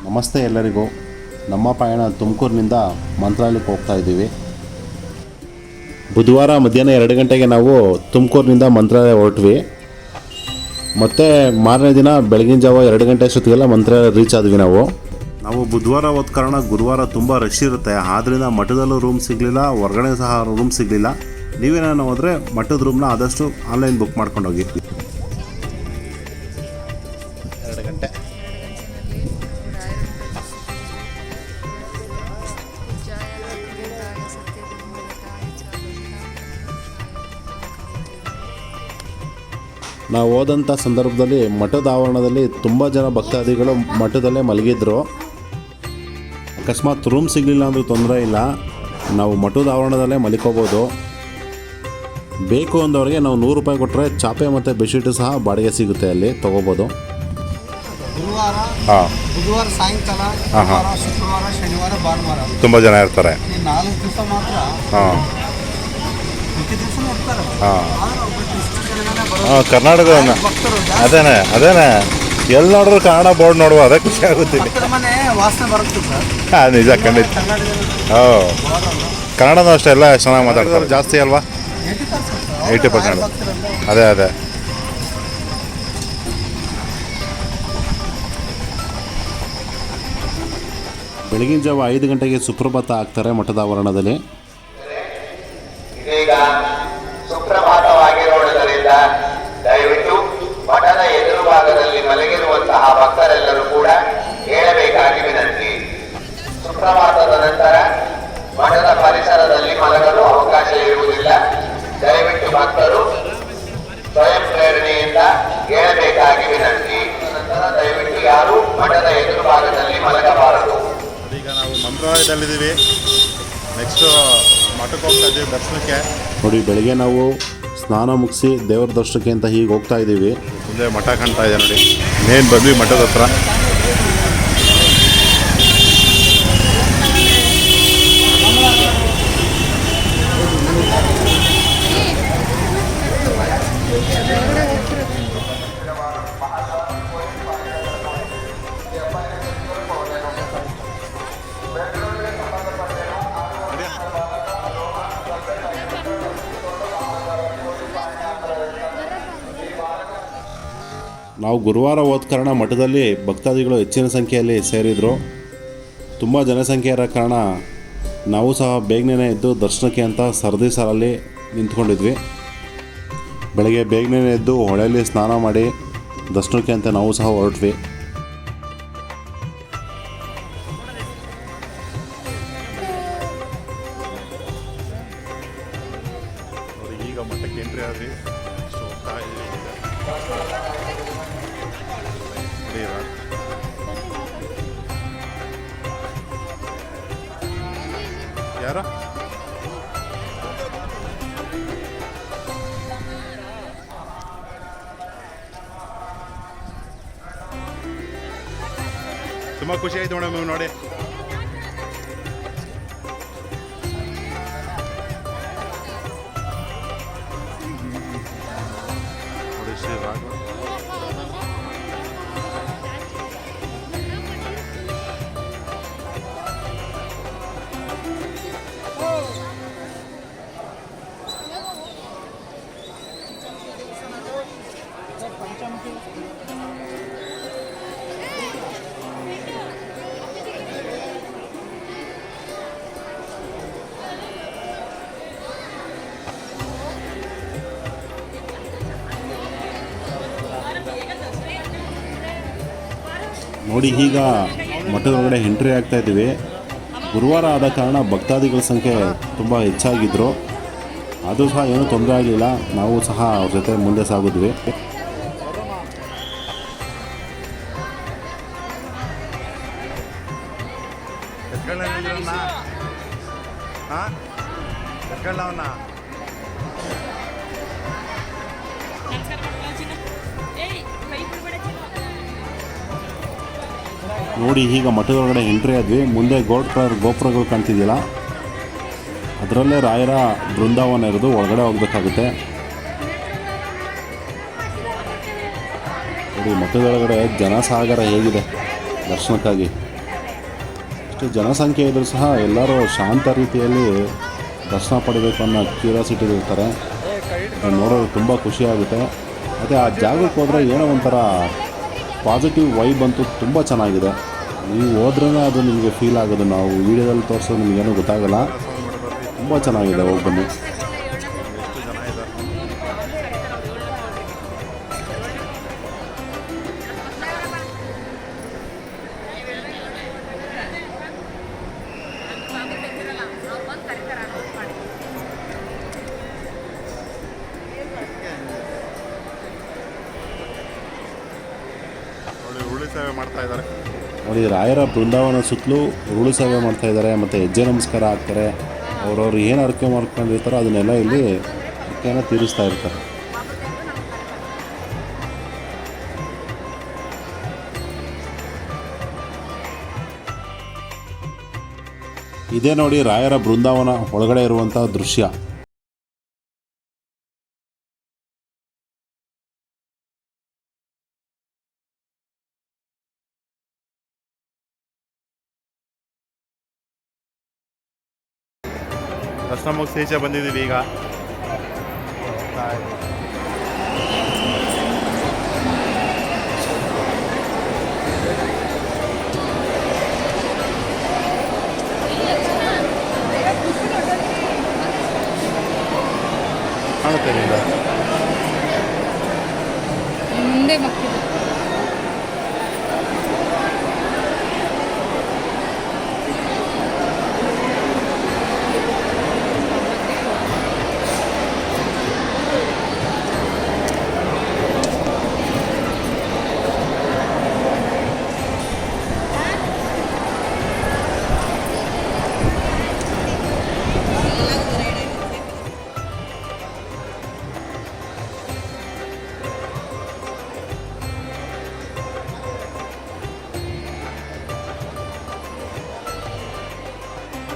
ನಮಸ್ತೆ ಎಲ್ಲರಿಗೂ. ನಮ್ಮ ಪಯಣ ತುಮಕೂರಿನಿಂದ ಮಂತ್ರಾಲಯಕ್ಕೆ ಹೋಗ್ತಾ ಇದ್ದೀವಿ. ಬುಧವಾರ ಮಧ್ಯಾಹ್ನ 2 ಗಂಟೆಗೆ ನಾವು ತುಮಕೂರಿನಿಂದ ಮಂತ್ರಾಲಯ ಹೊರಟ್ವಿ. ಮತ್ತು ಮಾರನೇ ದಿನ ಬೆಳಗಿನ ಜಾವ 2 ಗಂಟೆ ಅಷ್ಟೊತ್ತಿಗೆಲ್ಲ ಮಂತ್ರಾಲಯ ರೀಚ್ ಆದ್ವಿ. ನಾವು ಬುಧವಾರ ಹೋದ ಕಾರಣ ಗುರುವಾರ ತುಂಬ ರಶ್ ಇರುತ್ತೆ. ಆದ್ದರಿಂದ ಮಠದಲ್ಲೂ ರೂಮ್ ಸಿಗಲಿಲ್ಲ, ಹೊರಗಡೆ ಸಹ ರೂಮ್ ಸಿಗಲಿಲ್ಲ. ನೀವೇನಾದ್ರು ಹೋದರೆ ಮಠದ ರೂಮ್ನ ಆದಷ್ಟು ಆನ್ಲೈನ್ ಬುಕ್ ಮಾಡ್ಕೊಂಡು ಹೋಗಿ. 2 ಗಂಟೆ ನಾವು ಹೋದಂಥ ಸಂದರ್ಭದಲ್ಲಿ ಮಠದ ಆವರಣದಲ್ಲಿ ತುಂಬ ಜನ ಭಕ್ತಾದಿಗಳು ಮಠದಲ್ಲೇ ಮಲಗಿದ್ರು. ಅಕಸ್ಮಾತ್ ರೂಮ್ ಸಿಗಲಿಲ್ಲ ಅಂದರೂ ತೊಂದರೆ ಇಲ್ಲ, ನಾವು ಮಠದ ಆವರಣದಲ್ಲೇ ಮಲಿಕೋಬೋದು. ಬೇಕು ಅಂದವ್ರಿಗೆ ನಾವು 100 ರೂಪಾಯಿ ಕೊಟ್ಟರೆ ಚಾಪೆ ಮತ್ತು ಬೆಡ್ಶೀಟು ಸಹ ಬಾಡಿಗೆ ಸಿಗುತ್ತೆ, ಅಲ್ಲಿ ತೊಗೋಬೋದು. ಬುಧವಾರ ಸಾಯಂಕಾಲ, ಶುಕ್ರವಾರ, ಶನಿವಾರ, ಭಾನುವಾರ ತುಂಬ ಜನ ಇರ್ತಾರೆ. 4 ದಿವಸ ಮಾತ್ರ. ಕರ್ನಾಟಕ ಅದೇನೆ ಎಲ್ಲಿ ನೋಡಿದ್ರು ಕನ್ನಡ ಬೋರ್ಡ್ ನೋಡುವ, ಅದೇ ಖುಷಿ ಆಗುತ್ತೆ. ನಿಜ, ಖಂಡಿತ. ಕನ್ನಡನೂ ಅಷ್ಟೇ, ಎಲ್ಲ ಚೆನ್ನಾಗಿ ಮಾತಾಡ್ತಾರೆ. ಜಾಸ್ತಿ ಅಲ್ವಾ? 80%. ಅದೇ ಬೆಳಗಿನ ಜಾವ 5 ಗಂಟೆಗೆ ಸುಪ್ರಭಾತ ಆಗ್ತಾರೆ ಮಠದ ಆವರಣದಲ್ಲಿ. ಈಗ ಸುಪ್ರಭಾತವಾಗಿರುವುದರಿಂದ ದಯವಿಟ್ಟು ಮಠದ ಎದುರು ಭಾಗದಲ್ಲಿ ಮಲಗಿರುವಂತಹ ಭಕ್ತರೆಲ್ಲರೂ ಕೂಡ ಹೇಳಬೇಕಾಗಿ ವಿನಂತಿ. ಸುಪ್ರಭಾತದ ನಂತರ ಮಠದ ಪರಿಸರದಲ್ಲಿ ಮಲಗಲು ಅವಕಾಶ ಇರುವುದಿಲ್ಲ. ದಯವಿಟ್ಟು ಭಕ್ತರು ಸ್ವಯಂ ಪ್ರೇರಣೆಯಿಂದ ಹೇಳಬೇಕಾಗಿ ವಿನಂತಿ. ನಂತರ ದಯವಿಟ್ಟು ಯಾರು ಮಠದ ಎದುರು ಭಾಗದಲ್ಲಿ ಮಲಗಬಾರದು. ಈಗ ನಾವು ಮಂತ್ರಾಲಯದಲ್ಲಿದ್ದೀವಿ. ನೆಕ್ಸ್ಟು ಮಠಕ್ಕೆ ಹೋಗ್ತಾ ಇದ್ದೀವಿ ದರ್ಶನಕ್ಕೆ. ನೋಡಿ, ಬೆಳಗ್ಗೆ ನಾವು ಸ್ನಾನ ಮುಗಿಸಿ ದೇವರ ದರ್ಶನಕ್ಕೆ ಅಂತ ಹೀಗೆ ಹೋಗ್ತಾ ಇದ್ದೀವಿ. ಮುಂದೆ ಮಠ ಕಾಣ್ತಾ ಇದೆ ನೋಡಿ. ಮೇನ್ ಬಂದ್ವಿ ಮಠದ ಹತ್ರ. ನಾವು ಗುರುವಾರ ಹೋದ ಕಾರಣ ಮಠದಲ್ಲಿ ಭಕ್ತಾದಿಗಳು ಹೆಚ್ಚಿನ ಸಂಖ್ಯೆಯಲ್ಲಿ ಸೇರಿದರು. ತುಂಬ ಜನಸಂಖ್ಯೆ ಇರೋ ಕಾರಣ ನಾವು ಸಹ ಬೇಗನೆ ಎದ್ದು ದರ್ಶನಕ್ಕೆ ಅಂತ ಸರದಿ ಸಾಲಲ್ಲಿ ನಿಂತ್ಕೊಂಡಿದ್ವಿ. ಬೆಳಗ್ಗೆ ಬೇಗನೆ ಎದ್ದು ಹೊಳೆಯಲ್ಲಿ ಸ್ನಾನ ಮಾಡಿ ದರ್ಶನಕ್ಕೆ ಅಂತ ನಾವು ಸಹ ಹೊರಟ್ವಿ. ಈಗ ಮಠಕ್ಕೆ ಎಂಟ್ರಿ ಆದ್ವಿ. ಹೋಗ್ತಾ ಇದ್ದೀವಿ. ಯಾರ ತುಂಬ ಖುಷಿ ಆಯ್ತು ಮೇಡಮ್ ನೀವು ನೋಡಿ. ನೋಡಿ, ಈಗ ಮಠದ ಒಳಗಡೆ ಎಂಟ್ರಿ ಆಗ್ತಾ ಇದ್ದೀವಿ. ಗುರುವಾರ ಆದ ಕಾರಣ ಭಕ್ತಾದಿಗಳ ಸಂಖ್ಯೆ ತುಂಬ ಹೆಚ್ಚಾಗಿದ್ದರು. ಅದು ಸಹ ಏನೂ ತೊಂದರೆ ಆಗಲಿಲ್ಲ. ನಾವು ಸಹ ಅವ್ರ ಜೊತೆ ಮುಂದೆ ಸಾಗಿದ್ವಿ. ನೋಡಿ, ಈಗ ಮಠದ ಒಳಗಡೆ ಎಂಟ್ರಿ ಆದ್ವಿ. ಮುಂದೆ ಗೋಲ್ಡ್ ಕಲರ್ ಗೋಪುರಗಳು ಕಾಣ್ತಿದ್ದಿಲ್ಲ, ಅದರಲ್ಲೇ ರಾಯರ ಬೃಂದಾವನ ಇರೋದು. ಒಳಗಡೆ ಹೋಗ್ಬೇಕಾಗುತ್ತೆ. ನೋಡಿ, ಮಠದೊಳಗಡೆ ಜನಸಾಗರ ಹೇಗಿದೆ ದರ್ಶನಕ್ಕಾಗಿ. ಇಷ್ಟು ಜನಸಂಖ್ಯೆ ಇದ್ದರೂ ಸಹ ಎಲ್ಲರೂ ಶಾಂತ ರೀತಿಯಲ್ಲಿ ದರ್ಶನ ಪಡಿಬೇಕು ಅನ್ನೋ ಕ್ಯೂರಿಯಾಸಿಟಿ ಇರ್ತಾರೆ. ನೋಡೋದು ತುಂಬ ಖುಷಿಯಾಗುತ್ತೆ. ಮತ್ತು ಆ ಜಾಗಕ್ಕೆ ಹೋದರೆ ಏನೋ ಒಂಥರ ಪಾಸಿಟಿವ್ ವೈಬ್ ಅಂತೂ ತುಂಬ ಚೆನ್ನಾಗಿದೆ. ನೀವು ಹೋದ್ರೇ ಅದು ನಿಮಗೆ ಫೀಲ್ ಆಗೋದು. ನಾವು ವೀಡಿಯೋದಲ್ಲಿ ತೋರಿಸೋದು ನಿಮಗೇನೂ ಗೊತ್ತಾಗಲ್ಲ. ತುಂಬ ಚೆನ್ನಾಗಿದೆ, ಹೋಗಿ ಬನ್ನಿ. ಉರುಳಿ ಸೇವೆ ಮಾಡ್ತಾ ಇದ್ದಾರೆ ನೋಡಿ, ರಾಯರ ಬೃಂದಾವನ ಸುತ್ತಲೂ ಉರುಳು ಸೇವೆ ಮಾಡ್ತಾಯಿದ್ದಾರೆ ಮತ್ತು ಹೆಜ್ಜೆ ನಮಸ್ಕಾರ ಹಾಕ್ತಾರೆ. ಅವ್ರವ್ರು ಏನು ಅರ್ಕೆ ಮಾಡ್ಕೊಂಡಿರ್ತಾರೋ ಅದನ್ನೆಲ್ಲ ಇಲ್ಲಿ ಅರ್ಕೆನ ತೀರಿಸ್ತಾ ಇರ್ತಾರೆ. ಇದೇ ನೋಡಿ ರಾಯರ ಬೃಂದಾವನ ಒಳಗಡೆ ಇರುವಂಥ ದೃಶ್ಯ. ದರ್ಶನ ಮುಗಿಸಿ ಈಚೆ ಬಂದಿದ್ದೀವಿ ಈಗ. ಕಾಣುತ್ತೇನೆ ಈಗ ಮುಂದೆ ಮಕ್ಕಳು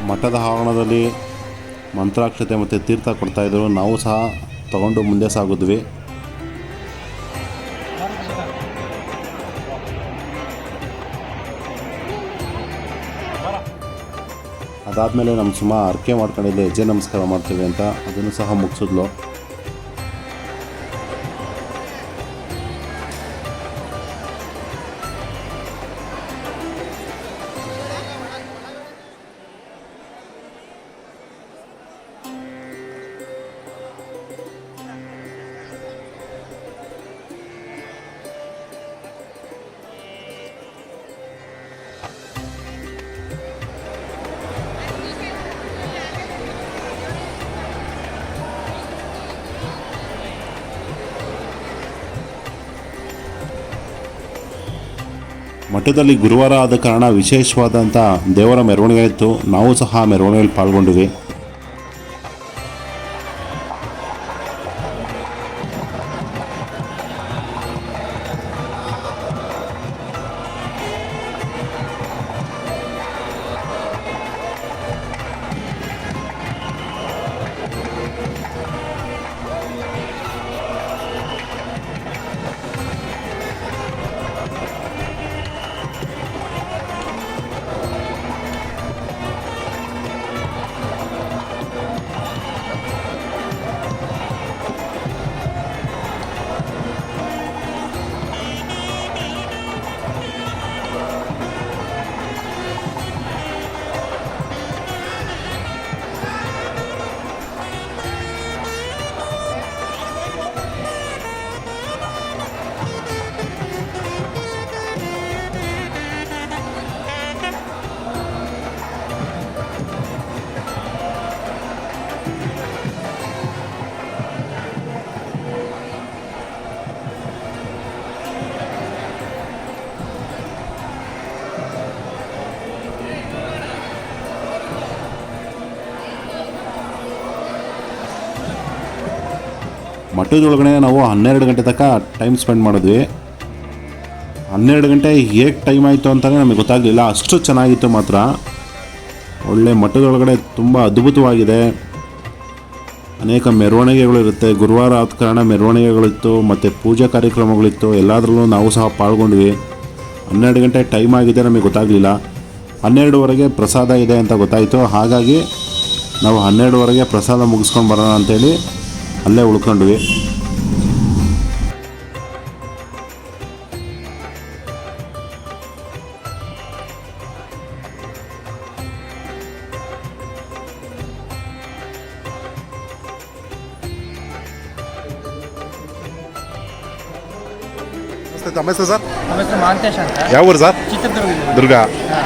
ಮಠದ ಆವರಣದಲ್ಲಿ ಮಂತ್ರಾಕ್ಷತೆ ಮತ್ತು ತೀರ್ಥ ಕೊಡ್ತಾಯಿದ್ರು. ನಾವು ಸಹ ತಗೊಂಡು ಮುಂದೆ ಸಾಗಿದ್ವಿ. ಅದಾದಮೇಲೆ ನಮ್ಮ ಸುಮ್ಮ ಅರ್ಕೆ ಮಾಡ್ಕೊಂಡಿದ್ದೆ, ಹೆಜ್ಜೆ ನಮಸ್ಕಾರ ಮಾಡ್ತೀವಿ ಅಂತ, ಅದನ್ನು ಸಹ ಮುಗಿಸಿದ್ಲು. ಮಠದಲ್ಲಿ ಗುರುವಾರ ಆದ ಕಾರಣ ವಿಶೇಷವಾದಂಥ ದೇವರ ಮೆರವಣಿಗೆ ಇತ್ತು. ನಾವು ಸಹ ಮೆರವಣಿಗೆಯಲ್ಲಿ ಪಾಲ್ಗೊಂಡ್ವಿ. ಮಠದೊಳಗಡೆ ನಾವು 12 ಗಂಟೆ ತನಕ ಟೈಮ್ ಸ್ಪೆಂಡ್ ಮಾಡಿದ್ವಿ. 12 ಗಂಟೆ ಹೇಗೆ ಟೈಮ್ ಆಯಿತು ಅಂತಲೇ ನಮಗೆ ಗೊತ್ತಾಗಲಿಲ್ಲ, ಅಷ್ಟು ಚೆನ್ನಾಗಿತ್ತು ಮಾತ್ರ. ಒಳ್ಳೆ ಮಠದೊಳಗಡೆ ತುಂಬ ಅದ್ಭುತವಾಗಿದೆ. ಅನೇಕ ಮೆರವಣಿಗೆಗಳಿರುತ್ತೆ. ಗುರುವಾರ ಆದ ಕಾರಣ ಮೆರವಣಿಗೆಗಳಿತ್ತು ಮತ್ತು ಪೂಜಾ ಕಾರ್ಯಕ್ರಮಗಳಿತ್ತು. ಎಲ್ಲದರಲ್ಲೂ ನಾವು ಸಹ ಪಾಲ್ಗೊಂಡ್ವಿ. 12 ಗಂಟೆ ಟೈಮ್ ಆಗಿದೆ ನಮಗೆ ಗೊತ್ತಾಗಲಿಲ್ಲ. 12ವರೆಗೆ ಪ್ರಸಾದ ಇದೆ ಅಂತ ಗೊತ್ತಾಯಿತು. ಹಾಗಾಗಿ ನಾವು 12ವರೆಗೆ ಪ್ರಸಾದ ಮುಗಿಸ್ಕೊಂಡು ಬರೋಣ ಅಂತೇಳಿ ಅಲ್ಲೇ ಉಳ್ಕೊಂಡ್ವಿ. ತಮ್ಮ ಹೆಸರು ಸರ್? ನಮ್ಮ ಹೆಸರು ಮಹಾಂತೇಶ್ ಅಂತ, ಯಾವ ಊರು ಸರ್? ಚಿತ್ರದುರ್ಗ. ದುರ್ಗ.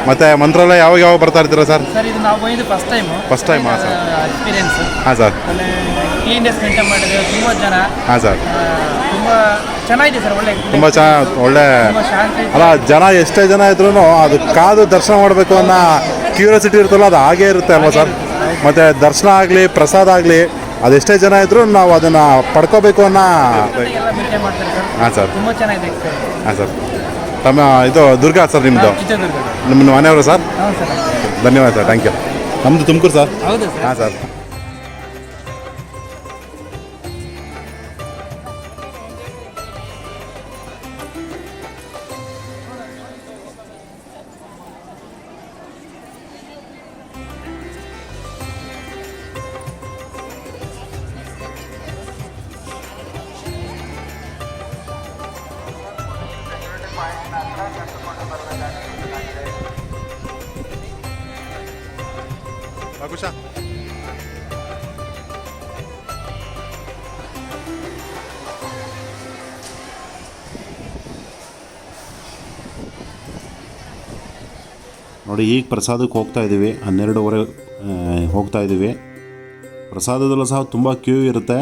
ಮತ್ತೆ ಮಂತ್ರಾಲಯ ಯಾವಾಗ ಬರ್ತಾ ಇರ್ತೀರಾ ಸರ್? ಸರ್ ಇದು ನಾವು ಬಂದಿದ್ದು ಫಸ್ಟ್ ಟೈಮು. First time? ಹಾಂ ಸರ್. ಎಕ್ಸ್ಪೀರಿಯನ್ಸ್. ಹಾಂ ಸರ್. ಆಮೇಲೆ ಕ್ಲೀನ್ ಡೇಸ್ ಮೇಂಟೈನ್ ಮಾಡಿದ್ರೆ ತುಂಬ ಜನ. ಹಾಂ ಸರ್. ತುಂಬ ಚೆನ್ನಾಗಿದೆ ಸರ್, ಒಳ್ಳೆ ತುಂಬ ಒಳ್ಳೆ ತುಂಬ ಶಾಂತಿ. ಅಲ್ಲ, ಜನ ಎಷ್ಟೇ ಜನ ಇದ್ರೂ ಅದು ಕಾದು ದರ್ಶನ ಮಾಡಬೇಕು ಅನ್ನೋ ಕ್ಯೂರಿಯಾಸಿಟಿ ಇರುತ್ತಲ್ಲ, ಅದು ಹಾಗೇ ಇರುತ್ತೆ ಅಲ್ವಾ ಸರ್? ಮತ್ತು ದರ್ಶನ ಆಗಲಿ ಪ್ರಸಾದ ಆಗಲಿ ಅದೆಷ್ಟೇ ಜನ ಇದ್ರೂ ನಾವು ಅದನ್ನು ಪಡ್ಕೋಬೇಕು ಅನ್ನೋ. ಎಲ್ಲ ಮೇಂಟೈನ್ ಮಾಡ್ತಾರೆ ಸರ್. ಹಾಂ ಸರ್. ತುಂಬ ಚೆನ್ನಾಗಿದೆ experience. ಹಾಂ ಸರ್. ತಮ್ಮ ಇದು ದುರ್ಗ ಸರ್ ನಿಮ್ಮದು? ಚಿತ್ರದುರ್ಗ. ನಿಮ್ಮ ಮನೆಯವರು ಸರ್? ಹೌದು ಸರ್. ಧನ್ಯವಾದ ಸರ್, ಥ್ಯಾಂಕ್ ಯು. ನಮ್ಮದು ತುಮಕೂರು ಸರ್. ಹೌದು ಸರ್. ಹಾಂ ಸರ್. ಕುಶ ನೋಡಿ, ಈಗ ಪ್ರಸಾದಕ್ಕೆ ಹೋಗ್ತಾ ಇದ್ದೀವಿ. 12ವರೆ ಹೋಗ್ತಾ ಇದ್ದೀವಿ. ಪ್ರಸಾದದಲ್ಲೂ ಸಹ ತುಂಬ ಕ್ಯೂ ಇರುತ್ತೆ.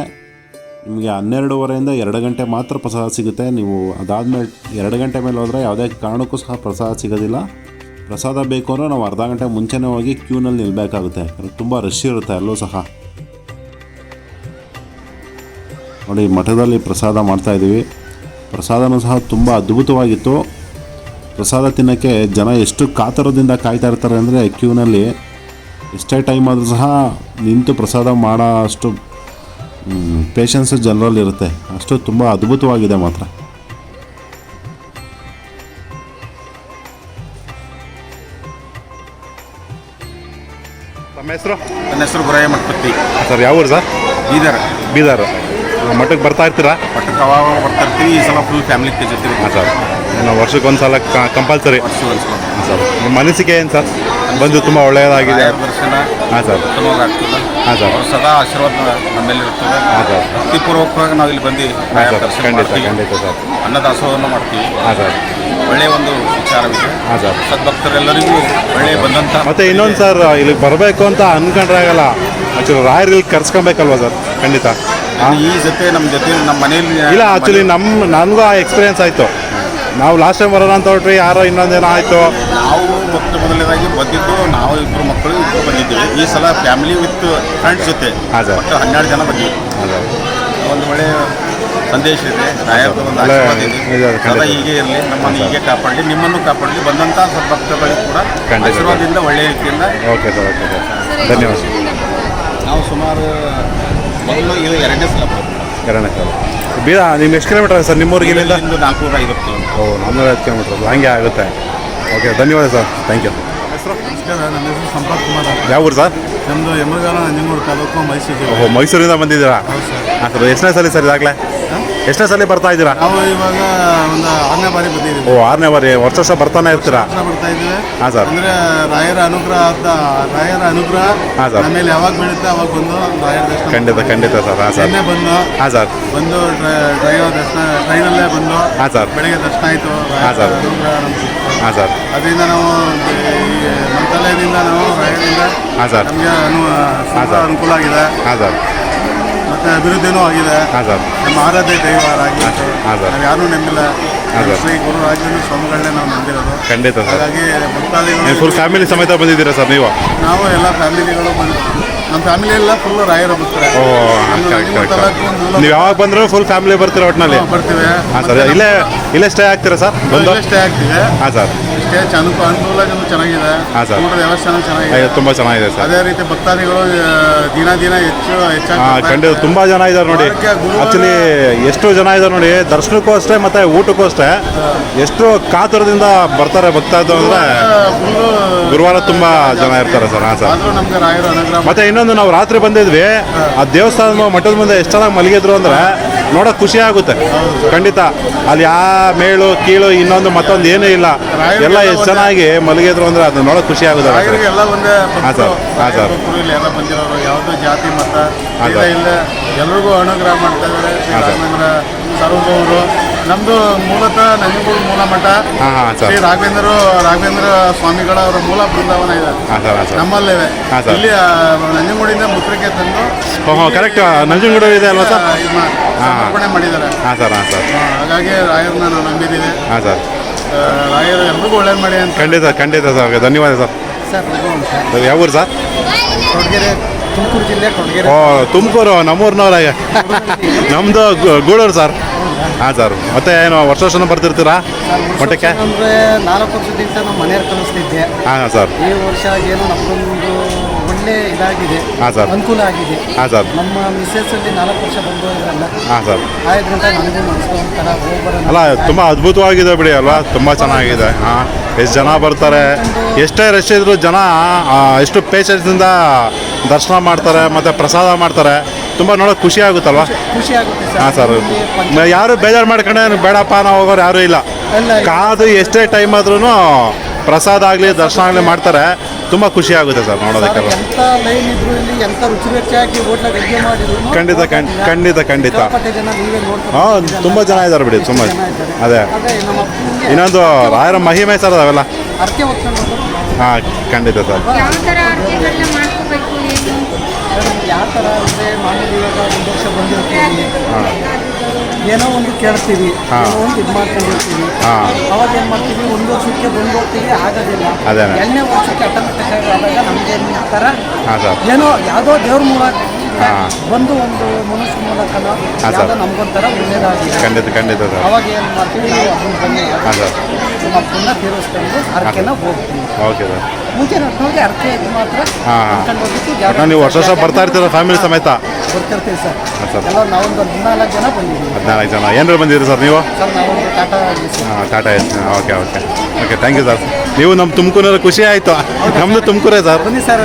ನಿಮಗೆ 12ವರೆಯಿಂದ 2 ಗಂಟೆ ಮಾತ್ರ ಪ್ರಸಾದ ಸಿಗುತ್ತೆ. ನೀವು ಅದಾದಮೇಲೆ 2 ಗಂಟೆ ಮೇಲೆ ಹೋದರೆ ಯಾವುದೇ ಕಾರಣಕ್ಕೂ ಸಹ ಪ್ರಸಾದ ಸಿಗೋದಿಲ್ಲ. ಪ್ರಸಾದ ಬೇಕು ಅಂದರೆ ನಾವು ಅರ್ಧ ಗಂಟೆ ಮುಂಚೆನೇ ಹೋಗಿ ಕ್ಯೂನಲ್ಲಿ ನಿಲ್ಲಬೇಕಾಗುತ್ತೆ. ತುಂಬ ರಶ್ ಇರುತ್ತೆ ಅಲ್ಲೂ ಸಹ. ನೋಡಿ, ಮಠದಲ್ಲಿ ಪ್ರಸಾದ ಮಾಡ್ತಾಯಿದ್ದೀವಿ. ಪ್ರಸಾದನೂ ಸಹ ತುಂಬ ಅದ್ಭುತವಾಗಿತ್ತು. ಪ್ರಸಾದ ತಿನ್ನೋಕ್ಕೆ ಜನ ಎಷ್ಟು ಕಾತರದಿಂದ ಕಾಯ್ತಾ ಇರ್ತಾರೆ ಅಂದರೆ ಕ್ಯೂನಲ್ಲಿ ಎಷ್ಟೇ ಟೈಮ್ ಆದರೂ ಸಹ ನಿಂತು ಪ್ರಸಾದ ಮಾಡೋ ಅಷ್ಟು ಪೇಷನ್ಸ್ ಜನರಲ್ಲಿರುತ್ತೆ. ಅಷ್ಟು ತುಂಬ ಅದ್ಭುತವಾಗಿದೆ ಮಾತ್ರ. ತಮ್ಮ ಹೆಸರು? ನನ್ನ ಹೆಸರು ಗುರಯ್ಯ ಮಠಪತಿ ಸರ್. ಯಾವ ಊರು ಸರ್? ಬೀದರ್. ಬೀದರ್. ಮಠಕ್ಕೆ ಬರ್ತಾ ಇರ್ತೀರಾ? ಮಠಕ್ಕೆ ಅವಾಗ ಬರ್ತಾ ಇರ್ತೀವಿ. ಈ ಸಲ ಫುಲ್ ಫ್ಯಾಮಿಲಿ ಜೊತೆ. ಹಾಂ ಸರ್. ನಾವು ವರ್ಷಕ್ಕೊಂದು ಸಲ ಕಂಪಲ್ಸರಿ. ಹಾಂ ಸರ್. ನಿಮ್ಮ ಅನಿಸಿಕೆ ಏನು ಸರ್? ಬಂದು ತುಂಬ ಒಳ್ಳೆಯದಾಗಿದೆ. ದರ್ಶನ ಹಾಂ ಸರ್. ಉತ್ತಮವಾಗ್ತದೆ. ಹಾಂ ಸರ್. ಅವ್ರ ಸದಾ ಆಶೀರ್ವಾದ ನಮ್ಮೆಲ್ಲಿ ಇರ್ತದೆ. ಹಾಂ ಸರ್. ಭಕ್ತಿಪೂರ್ವಕವಾಗಿ ನಾವು ಇಲ್ಲಿ ಬಂದು ಹಾಂ ಸರ್. ದರ್ಶನ ಖಂಡಿತ ಮಾಡ್ತೀವಿ. ಖಂಡಿತ ಸರ್. ಅನ್ನದಾಸೋಹವನ್ನು ಮಾಡ್ತೀವಿ. ಹಾಂ ಸರ್. ಒಳ್ಳೆಯ ಒಂದು ವಿಚಾರವಿದೆ. ಹಾಂ ಸರ್. ಸದ್ಭಕ್ತರೆಲ್ಲರಿಗೂ ಒಳ್ಳೆಯ ಬಂದಂಥ. ಮತ್ತು ಇನ್ನೊಂದು ಸರ್, ಇಲ್ಲಿಗೆ ಬರಬೇಕು ಅಂತ ಅಂದ್ಕೊಂಡ್ರೆ ಆಗಲ್ಲ. ಆ್ಯಕ್ಚುಲಿ ರಾಯರು ಇಲ್ಲಿ ಕರ್ಸ್ಕೊಬೇಕಲ್ವ ಸರ್? ಖಂಡಿತ. ಈ ಜೊತೆ ನಮ್ಮ ಜೊತೆ ನಮ್ಮ ಮನೆಯಲ್ಲಿ ಇಲ್ಲ, ಆ್ಯಕ್ಚುಲಿ ನನಗೂ ಆ ಎಕ್ಸ್ಪೀರಿಯನ್ಸ್ ಆಯಿತು. ನಾವು ಲಾಸ್ಟ್ ಟೈಮ್ ಬರೋಣ ಅಂತ ಹೊರಟ್ರಿ, ಯಾರೋ ಇನ್ನೊಂದೇನೋ ಆಯಿತು. ನಾವು ಮೊದಲನೇದಾಗಿ ಬಂದಿದ್ದು ನಾವು ಇಬ್ಬರು ಮಕ್ಕಳು ಇಬ್ಬರು ಬಂದಿದ್ದೀವಿ. ಈ ಸಲ ಫ್ಯಾಮಿಲಿ ವಿತ್ ಫ್ರೆಂಡ್ಸ್ ಜೊತೆ. ಹಾಂ ಸರ್. ಒಟ್ಟು 12 ಜನ ಬಂದಿದ್ದೀವಿ. ಹಾಂ ಸರ್. ಒಂದು ಒಳ್ಳೆಯ ಸಂದೇಶ ಇದೆ. ರಾಯರದ ಒಂದು ಆಶೀರ್ವಾದ ಇದೆ. ಸದಾ ಹೀಗೆ ಇರಲಿ, ನಮ್ಮನ್ನು ಹೀಗೆ ಕಾಪಾಡಲಿ, ನಿಮ್ಮನ್ನು ಕಾಪಾಡಲಿ. ಬಂದಂಥ ಸದ್ಭಕ್ತಗಳಿಗೂ ಕೂಡ ಖಂಡಿತ. ಆಶೀರ್ವಾದದಿಂದ ಒಳ್ಳೆಯ ರೀತಿಯಿಂದ. Okay sir. Okay sir. ಧನ್ಯವಾದ. ನಾವು ಸುಮಾರು ಮೊದಲು ಇದು 2ನೇ ಸಲ ಬರ್ತೀವಿ. 2ನೇ ಸಲ. ನಿಮ್ಗೆ ಎಷ್ಟು ಕಿಲೋಮೀಟರ್ ಸರ್ ನಿಮ್ಮೂರಿಗೆ ಇಲ್ಲಿಂದ? 450 ಕಿಲೋಮೀಟರ್. ಓ, 450 ಕಿಲೋಮೀಟರ್ ಹಂಗೆ ಆಗುತ್ತೆ. ಓಕೆ, ಧನ್ಯವಾದ ಸರ್. Thank you. ಹೆಸರು? ನನ್ನ ಹೆಸರು ಸಂಪತ್ ಕುಮಾರ್. ಯಾವ ಊರು ಸರ್? ನಮ್ಮದು ಎಮ್ಮಗಾಲ ನಂಜನಗೂಡು ತಾಲೂಕು, ಮೈಸೂರು. ಓಹೋ, ಮೈಸೂರಿಂದ ಬಂದಿದ್ದೀರಾ? ಹಾಂ ಸರ್. ಎಷ್ಟನೇ ಸಲ ಸರ್ ಇದಾಗಲೇ? ಎಷ್ಟನೇ ಸಲ ಬರ್ತಾ ಇದ್ದೀರಾ? ನಾವು ಇವಾಗ ಒಂದು 6ನೇ ಬಾರಿ ಬಂದಿದ್ದೀವಿ. ಓ, 6ನೇ ಬಾರಿ. ವರ್ಷ ಬರ್ತಾನೆ ಇರ್ತೀರಾ? ಬರ್ತಾ ಇದ್ದೀವಿ. ಹಾಂ ಸರ್. ಅಂದರೆ ರಾಯರ ಅನುಗ್ರಹ ಹಾಂ ಸರ್. ಆಮೇಲೆ ಯಾವಾಗ ಬೀಳುತ್ತೆ ಅವಾಗ ಬಂದು ರಾಯರ ದರ್ಶನ. ಖಂಡಿತ ಖಂಡಿತ ಸರ್. ಹಾಂ ಸರ್. ನಿನ್ನೆ ಬಂದು. ಹಾಂ ಸರ್. ಬಂದು ಡ್ರೈವರ್ ದರ್ಶನ ಟ್ರೈನಲ್ಲೇ ಬಂದು. ಹಾಂ ಸರ್. ಬೆಳಗ್ಗೆ ದರ್ಶನ ಆಯಿತು. ಹಾಂ ಸರ್. ಹಾಂ ಸರ್. ಅದರಿಂದ ನಾವು ಈ ಮಂತ್ರಾಲಯದಿಂದ ನಾವು ರಾಯರಿಂದ ಹಾಂ ಸರ್. ನಮಗೆ ಹಾಂ ಸರ್. ಅನುಕೂಲ ಆಗಿದೆ. ಹಾಂ ಸರ್. ಮತ್ತು ಅಭಿವೃದ್ಧಿನೂ ಆಗಿದೆ. ಹಾಂ ಸರ್. ನಮ್ಮ ಆರಾಧ್ಯ ದೈವರಾಗಿ ಹಾಂ ಸರ್. ನಾವು ಯಾರೂ ನಂಬಿಲ್ಲ. ಹಾಂ ಸರ್. ಶ್ರೀ ಗುರು ರಾಘವೇಂದ್ರ ಸ್ವಾಮಿಗಳನ್ನೇ ನಾವು ನಂಬಿರೋದು. ಖಂಡಿತ ಸರ್. ಹಾಗಾಗಿ ಭಕ್ತಾದಿಗಳು ನೀವು ಫುಲ್ ಫ್ಯಾಮಿಲಿ ಸಮೇತ ಬಂದಿದ್ದೀರಾ ಸರ್ ನೀವು? ನಾವು ಎಲ್ಲ ಫ್ಯಾಮಿಲಿಗಳು ಬಂದು ನಮ್ಮ ಫ್ಯಾಮಿಲಿ ಎಲ್ಲ ಫುಲ್ ರಾಯರ ಭಕ್ತರೆ. ಓ, ನೀವು ಯಾವಾಗ ಬಂದರೂ ಫುಲ್ ಫ್ಯಾಮಿಲಿ ಬರ್ತೀರಾ ಒಟ್ಟಿನಲ್ಲಿ? ಬರ್ತೀವಿ. ಹಾಂ ಸರ್. ಇಲ್ಲೇ ಸ್ಟೇ ಆಗ್ತೀರಾ ಸರ್? ಬಂದು ಸ್ಟೇ ಆಗ್ತೀವಿ. ಹಾಂ ಸರ್. ಸ್ಟೇ ಅನುಕೂಲ ಚೆನ್ನಾಗಿದೆ. ಹಾಂ ಸರ್. ಊಟದ ವ್ಯವಸ್ಥೆ ಚೆನ್ನಾಗಿದೆ. ತುಂಬ ಚೆನ್ನಾಗಿದೆ ಸರ್. ಅದೇ ರೀತಿ ಭಕ್ತಾದಿಗಳು ದಿನ ಹೆಚ್ಚಾಗಿ ಖಂಡಿತ ತುಂಬ ಜನ ಇದ್ದಾರೆ ನೋಡಿ. ಆ್ಯಕ್ಚುಲಿ ಎಷ್ಟು ಜನ ಇದ್ದಾರೆ ನೋಡಿ, ದರ್ಶನಕ್ಕೂ ಅಷ್ಟೇ ಮತ್ತು ಊಟಕ್ಕೂ ಅಷ್ಟೇ ಎಷ್ಟು ಕಾತುರದಿಂದ ಬರ್ತಾರೆ ಭಕ್ತಾದಿಗಳು ಅಂದರೆ. ಫುಲ್ಲು ಗುರುವಾರ ತುಂಬ ಜನ ಇರ್ತಾರೆ ಸರ್. ಹಾಂ ಸರ್. ಆದರೂ ನಮಗೆ ರಾಯರ ಅನುಗ್ರಹ. ಮತ್ತೆ ಇನ್ನೊಂದು ನಾವು ರಾತ್ರಿ ಬಂದಿದ್ವಿ, ಆ ದೇವಸ್ಥಾನದ ಮಠದ ಮುಂದೆ ಎಷ್ಟು ಚೆನ್ನಾಗಿ ಮಲಗಿದ್ರು ಅಂದರೆ ನೋಡೋಕೆ ಖುಷಿ ಆಗುತ್ತೆ ಖಂಡಿತ. ಅಲ್ಲಿ ಯಾವ ಮೇಳು ಕೀಳು ಇನ್ನೊಂದು ಮತ್ತೊಂದು ಏನೂ ಇಲ್ಲ, ಎಲ್ಲ ಎಷ್ಟು ಚೆನ್ನಾಗಿ ಮಲಗಿದ್ರು ಅಂದರೆ ಅದು ನೋಡೋಕೆ ಖುಷಿ ಆಗುತ್ತೆ. ರಾಯರಿಗೆ ಎಲ್ಲ ಒಂದೇ. ಹಾಂ ಸರ್. ಹಾಂ ಸರ್. ಇಲ್ಲಿ ಎಲ್ಲ ಬಂದಿರೋರು ಯಾವುದೋ ಜಾತಿ ಮತ ಇಲ್ಲ, ಎಲ್ಲರಿಗೂ ಅನುಗ್ರಹ ಮಾಡ್ತಾ ಇದ್ದಾರೆ. ರಾಘವೇಂದ್ರ ಸಾರ್ವಭೌಮರು. ನಮ್ಮದು ಮೂಲತಃ ನಂಜನಗೂಡು ಮೂಲ ಮಠ. ಶ್ರೀ ರಾಘವೇಂದ್ರ ಸ್ವಾಮಿಗಳ ಅವರ ಮೂಲ ಬೃಂದಾವನ ಇದೆ ನಮ್ಮಲ್ಲೇ. ಇಲ್ಲಿ ನಂಜನಗೂಡಿಂದ ಮುದ್ರಿಕೆ ತಂದು ಕರೆಕ್ಟ್ ನಂಜನಗೂಡು ಇದೆ ಅಲ್ವಾ ಸರ್, ಸಮರ್ಪಣೆ ಮಾಡಿದ್ದಾರೆ. ಹಾಂ ಸರ್. ಹಾಂ ಸರ್. ಹಾಗಾಗಿ ರಾಯರನ್ನ ನಾವು ನಂಬಿದ್ದೀವಿ. ಹಾಂ ಸರ್. ರಾಯರು ಎಲ್ರಿಗೂ ಒಳ್ಳೇದು ಮಾಡಿ ಅಂತ. ಖಂಡಿತ ಸರ್, ಧನ್ಯವಾದ ಸರ್. ಸರ್ ಯಾವ ಊರು ಸರ್? ಕೊಡಗೆರೆ, ತುಮಕೂರು ಜಿಲ್ಲೆ ಕೊಡಗೆರೆ. ತುಮಕೂರು ನಮ್ಮೂರಿನವ್ರಾಗ. ನಮ್ಮದು ಗೂಳೂರು ಸರ್. ಹಾಂ ಸರ್. ಮತ್ತೆ ಏನು ವರ್ಷ ಬರ್ತಿರ್ತೀರಾ ಮಠಕ್ಕೆ? ಅಂದರೆ 4 ವರ್ಷದಿಂದ ನಮ್ಮ ಮನೆಯವ್ರು ಕಲಿಸ್ತಿದ್ದೆ. ಹಾಂ ಸರ್. ಈ ವರ್ಷ ಏನೋ ನಮ್ಮದೊಂದು ಒಳ್ಳೆ ಇದಾಗಿದೆ. ಹಾಂ ಸರ್. ಅನುಕೂಲ ಆಗಿದೆ. ಹಾಂ ಸರ್. ನಮ್ಮ ಮಿಸ್ಸೆಸ್ಸಲ್ಲಿ 4 ವರ್ಷ ಬಂದು ಇದ್ರಲ್ಲ. ಹಾಂ ಸರ್. ಆದ್ರಿಂದ ನನಗೆ ಮನಸ್ಸು ಒಂಥರ ಹೋಗ್ಬರೋಣ. ಅಲ್ಲ ತುಂಬ ಅದ್ಭುತವಾಗಿದೆ ಬಿಡಿ ಅಲ್ವಾ, ತುಂಬ ಚೆನ್ನಾಗಿದೆ. ಹಾಂ, ಎಷ್ಟು ಜನ ಬರ್ತಾರೆ, ಎಷ್ಟೇ ರಶ್ ಇದ್ರು ಜನ ಎಷ್ಟು ಪೇಷನ್ಸಿಂದ ದರ್ಶನ ಮಾಡ್ತಾರೆ ಮತ್ತು ಪ್ರಸಾದ ಮಾಡ್ತಾರೆ. ತುಂಬ ನೋಡೋಕೆ ಖುಷಿ ಆಗುತ್ತಲ್ವಾ? ಖುಷಿ ಆಗುತ್ತೆ ಸರ್. ಹಾಂ ಸರ್. ಯಾರು ಬೇಜಾರು ಮಾಡ್ಕೊಂಡೆ ಬೇಡಪ್ಪ ನಾವು ಹೋಗೋರು ಯಾರೂ ಇಲ್ಲ. ಕಾದು ಎಷ್ಟೇ ಟೈಮ್ ಆದ್ರೂ ಪ್ರಸಾದ ಆಗಲಿ ದರ್ಶನ ಆಗಲಿ ಮಾಡ್ತಾರೆ. ತುಂಬ ಖುಷಿ ಆಗುತ್ತೆ ಸರ್ ನೋಡೋದಕ್ಕೆಲ್ಲ. ಎಂಥ ಲೈನ್ ಇದ್ರು ಇಲ್ಲಿ, ಎಂಥ ರುಚಿ ರುಚಿಯಾಗಿ ಹೋಟ್ಲಾಗ ಅಡುಗೆ ಮಾಡಿದ್ರು ಖಂಡಿತ ಜನ ನೀವೇ ನೋಡ್ಕೊಂಡು. ಹಾಂ, ತುಂಬ ಜನ ಇದ್ದಾರೆ ಬಿಡಿ, ತುಂಬ. ಅದೇ ನಮ್ಮ ಅಪ್ಪನಿಗೆ ಇನ್ನೊಂದು ರಾಯರ ಮಹಿಮೆ ಸರ್ ಅವೆಲ್ಲ. ಅರ್ಕೆ ಹೊತ್ಕೊಂಡು ಹಾಂ, ಖಂಡಿತ ಸರ್. ಯಾವ ಥರ ಅಡುಗೆಗಳನ್ನ ಮಾಡ್ಕೋಬೇಕು ಏನು? ಯಾವ ಥರ ಅಂದರೆ ಮಾಮೂಲಿ ಇವಾಗ 1 ವರ್ಷ ಬಂದಿರ್ತೀವಿ, ಏನೋ ಒಂದು ಕೇಳ್ತೀವಿ, ಏನೋ ಒಂದು ಇದು ಮಾಡ್ಕೊಂಡಿರ್ತೀವಿ. ಅವಾಗ ಏನು ಮಾಡ್ತೀವಿ, 1 ವರ್ಷಕ್ಕೆ ಬಂದು ಹೋಗ್ತೀವಿ, ಆಗೋದಿಲ್ಲ. 2ನೇ ವರ್ಷಕ್ಕೆ ಆಟೋಮೆಟಿಕ್ ಆದಾಗ ನಮಗೆ ಥರ ಏನೋ ಯಾವುದೋ ದೇವ್ರ ಮೂಲಕ ಬಂದು ಒಂದು ಮನುಷ್ಯ ಮೂಲಕನೋ ಯಾವುದೋ ನಮಗೊಂಥರ ಒಳ್ಳೇದಾಗಿದೆ. ಖಂಡಿತ ಸರ್. ಅವಾಗ ಏನು ಮಾಡ್ತೀವಿ, ನಾವು ಅದನ್ನು ಬನ್ನಿ ನಮ್ಮ ಅಪ್ಪನ್ನ ತೀರಿಸ್ಕೊಂಡು ಅರ್ಕೆನ ಹೋಗ್ತೀವಿ. Okay sir. ಮುಂಚೆ ನೋಡಿ ಅರ್ಕೆ ಇದು ಮಾತ್ರ ನೀವು ವರ್ಷ ಬರ್ತಾ ಇರ್ತೀರ ಫ್ಯಾಮಿಲಿ ಸಮೇತ? ಬರ್ತಿರ್ತೀವಿ ಸರ್. ಎಲ್ಲ ನಾವೊಂದು 14 ಜನ ಬಂದಿದ್ದೀವಿ. 14 ಜನ ಏನಾರು ಬಂದಿದ್ದೀರಿ ಸರ್ ನೀವು? ಸರ್ ನಾವೊಂದು Tata Ace. Okay thank you sir. ನೀವು ನಮ್ಮ ತುಮಕೂರಲ್ಲಿ ಖುಷಿ ಆಯಿತು. ನಮ್ಮದು ತುಮಕೂರೇ ಸರ್. ಬನ್ನಿ ಸರ್,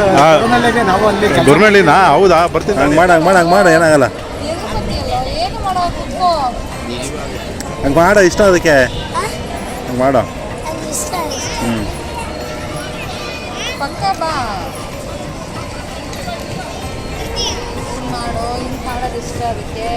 ನಾವು ಅಲ್ಲಿ ಗುರ್ನಳ್ಳಿನಾ? ಹೌದಾ, ಬರ್ತೀನಿ. ಹಂಗೆ ಮಾಡ ಏನಾಗಲ್ಲ. ಹಂಗೆ ಮಾಡ, ಇಷ್ಟ ಅದಕ್ಕೆ ಹಂಗೆ ಮಾಡೋ. ಪಕ್ಕ ಬಾ ಮಾಡೋ, ಹಿಂಗೆ ಮಾಡೋದು ಇಷ್ಟ ಅದಕ್ಕೆ.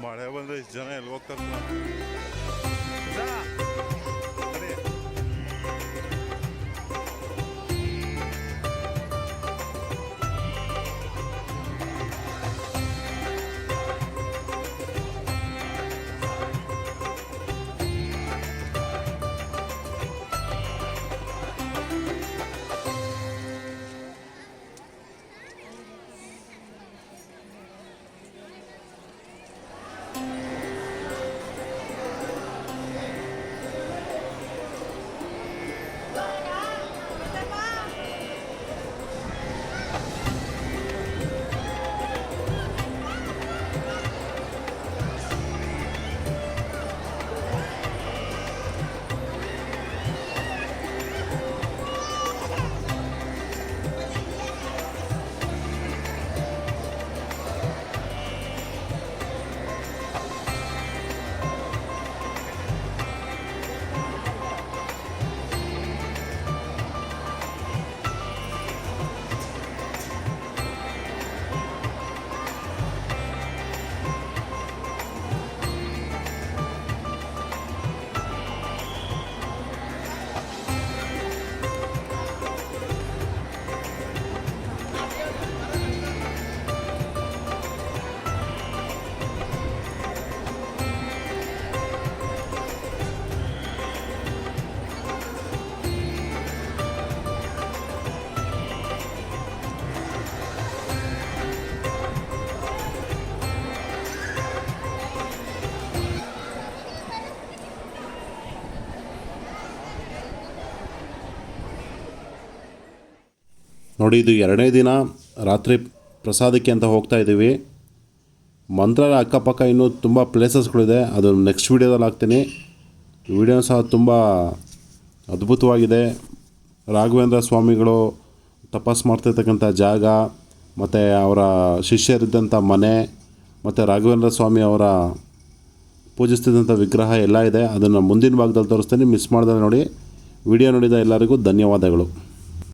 ಮಳೆ ಬಂದರೆ ಇಷ್ಟು ಜನ ಎಲ್ಲಿ ಹೋಗ್ತಾರೆ? ನೋಡಿ, ಇದು 2ನೇ ದಿನ ರಾತ್ರಿ ಪ್ರಸಾದಕ್ಕೆ ಅಂತ ಹೋಗ್ತಾ ಇದ್ದೀವಿ. ಮಂತ್ರಾಲಯ ಅಕ್ಕಪಕ್ಕ ಇನ್ನೂ ತುಂಬ ಪ್ಲೇಸಸ್ಗಳಿದೆ, ಅದು ನೆಕ್ಸ್ಟ್ ವೀಡಿಯೋದಲ್ಲಿ ಹಾಕ್ತೀನಿ. ವಿಡಿಯೋ ಸಹ ತುಂಬ ಅದ್ಭುತವಾಗಿದೆ. ರಾಘವೇಂದ್ರ ಸ್ವಾಮಿಗಳು ತಪಸ್ ಮಾಡ್ತಿರ್ತಕ್ಕಂಥ ಜಾಗ, ಮತ್ತು ಅವರ ಶಿಷ್ಯರಿದ್ದಂಥ ಮನೆ, ಮತ್ತು ರಾಘವೇಂದ್ರ ಸ್ವಾಮಿ ಅವರ ಪೂಜಿಸ್ತಿದ್ದಂಥ ವಿಗ್ರಹ ಎಲ್ಲ ಇದೆ. ಅದನ್ನು ಮುಂದಿನ ಭಾಗದಲ್ಲಿ ತೋರಿಸ್ತೀನಿ, ಮಿಸ್ ಮಾಡಿದ್ರೆ ನೋಡಿ. ವಿಡಿಯೋ ನೋಡಿದ ಎಲ್ಲರಿಗೂ ಧನ್ಯವಾದಗಳು.